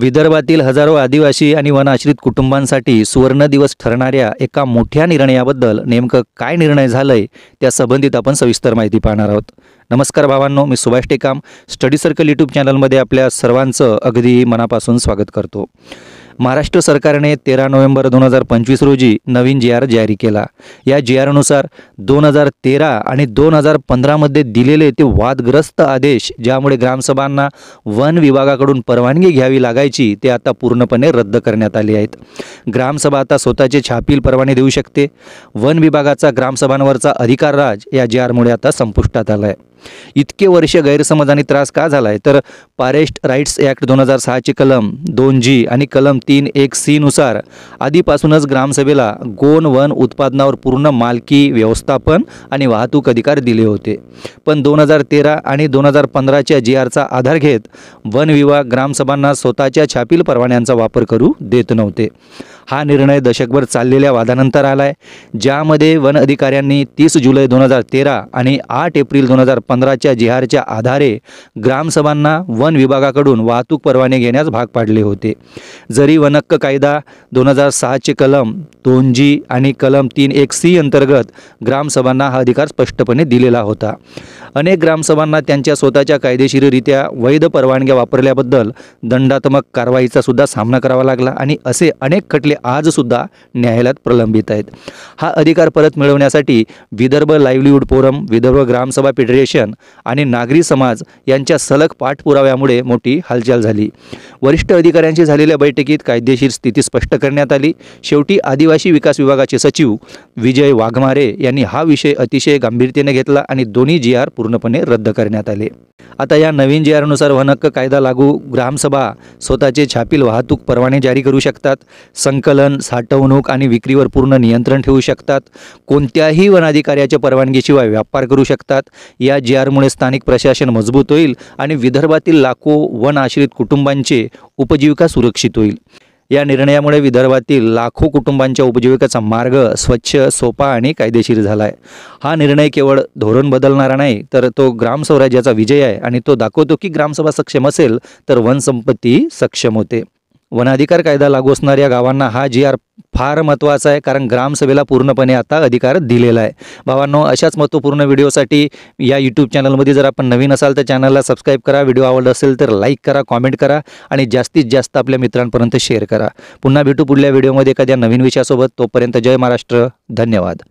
विदर्भातील हजारो आदिवासी आणि वनआश्रित कुटुंबांसाठी सुवर्ण दिवस ठरणाऱ्या एका मोठ्या निर्णयाबद्दल नेमकं काय निर्णय झालाय त्या संबंधित आपण सविस्तर माहिती पाहणार आहोत। नमस्कार भावांनो, मी Subhash Tekam study circle YouTube चॅनलमध्ये आपल्या सर्वांचं अगदी मनापासून स्वागत करतो। महाराष्ट्र सरकारने 13 नोव्हेंबर 2025 रोजी नवीन जी आर जारी केला। या जी आरनुसार 2013 आणि 2015 मध्ये दिलेले ते वादग्रस्त आदेश, ज्यामुळे ग्रामसभांना वन विभागाकडून परवानगी घ्यावी लागायची, ते आता पूर्णपणे रद्द करण्यात आले आहेत। ग्रामसभा आता स्वतःचे छापील परवाने देऊ शकते। वन विभागाचा ग्रामसभांवरचा अधिकार राज या जी आरमुळे आता संपुष्टात आला आहे। इतके वर्ष गैरसमज आणि त्रास का झालाय, तर फॉरेस्ट राईट्स ॲक्ट 2006 चे कलम 2G आणि कलम 3(1)(c) नुसार आधीपासूनच ग्रामसभेला गौण वन उत्पादनावर पूर्ण मालकी, व्यवस्थापन आणि वाहतूक अधिकार दिले होते। पण 2013 आणि 2015 च्या जी आरचा आधार घेत वन विभाग ग्रामसभांना स्वतःच्या छापील परवान्यांचा वापर करू देत नव्हते। हा निर्णय दशकभर चाललेल्या वादानंतर आलाय, ज्यामध्ये वन अधिकाऱ्यांनी 30 जुलै 2013 आणि 8 एप्रिल 2015 च्या जी आरच्या आधारे ग्रामसभांना वन विभागाकडून वाहतूक परवाने घेण्यास भाग पाडले होते। जरी वनहक्क कायदा 2006 चे कलम 2G आणि कलम 3(1)(c) अंतर्गत ग्रामसभांना हा अधिकार स्पष्टपणे दिलेला होता, अनेक ग्रामसभांना त्यांच्या स्वतःच्या कायदेशीररित्या वैध परवानग्या वापरल्याबद्दल दंडात्मक कारवाईचा सुद्धा सामना करावा लागला आणि असे अनेक खटले आज सुद्धा न्यायालयात प्रलंबित आहेत। हा अधिकार परत मिळवण्यासाठी विदर्भ लाईव्हलीहूड फोरम, विदर्भ ग्रामसभा फेडरेशन आणि नागरी समाज यांच्या सलग पाठपुराव्यामुळे मोठी हालचाल झाली। वरिष्ठ अधिकाऱ्यांशी झालेल्या बैठकीत कायदेशीर स्थिती स्पष्ट करण्यात आली। शेवटी आदिवासी विकास विभागाचे सचिव विजय वाघमारे यांनी हा विषय अतिशय गांभीर्याने घेतला आणि दोन्ही जी आर पूर्णपणे रद्द करण्यात आले। आता या नवीन जी आरनुसार वनहक्क कायदा लागू ग्रामसभा स्वतःचे छापील वाहतूक परवाने जारी करू शकतात, संकलन, साठवणूक आणि विक्रीवर पूर्ण नियंत्रण ठेवू शकतात, कोणत्याही वन अधिकाऱ्याच्या परवानगीशिवाय व्यापार करू शकतात। या जी आरमुळे स्थानिक प्रशासन मजबूत होईल आणि विदर्भातील लाखो वन आश्रित कुटुंबांचे उपजीविका सुरक्षित होईल। या निर्णयामुळे विदर्भातील लाखो कुटुंबांच्या उपजीविकेचा मार्ग स्वच्छ, सोपा आणि कायदेशीर झाला आहे। हा निर्णय केवळ धोरण बदलणारा नाही, तर तो ग्रामस्वराज्याचा विजय आहे आणि तो दाखवतो की ग्रामसभा सक्षम असेल तर वनसंपत्ती सक्षम होते। वनाधिकार कायदा लागू असणाऱ्या गावांना हा जी आर फार महत्त्वाचा आहे, कारण ग्रामसभेला पूर्णपणे आता अधिकार दिलेला आहे। भावांनो, अशाच महत्त्वपूर्ण व्हिडिओसाठी या यूट्यूब चॅनलमध्ये जर आपण नवीन असाल तर चॅनलला सबस्क्राईब करा, व्हिडिओ आवडला असेल तर लाईक करा, कॉमेंट करा आणि जास्तीत जास्त आपल्या मित्रांपर्यंत शेअर करा। पुन्हा भेटू पुढल्या व्हिडिओमध्ये एखाद्या नवीन विषयासोबत। तोपर्यंत जय महाराष्ट्र, धन्यवाद।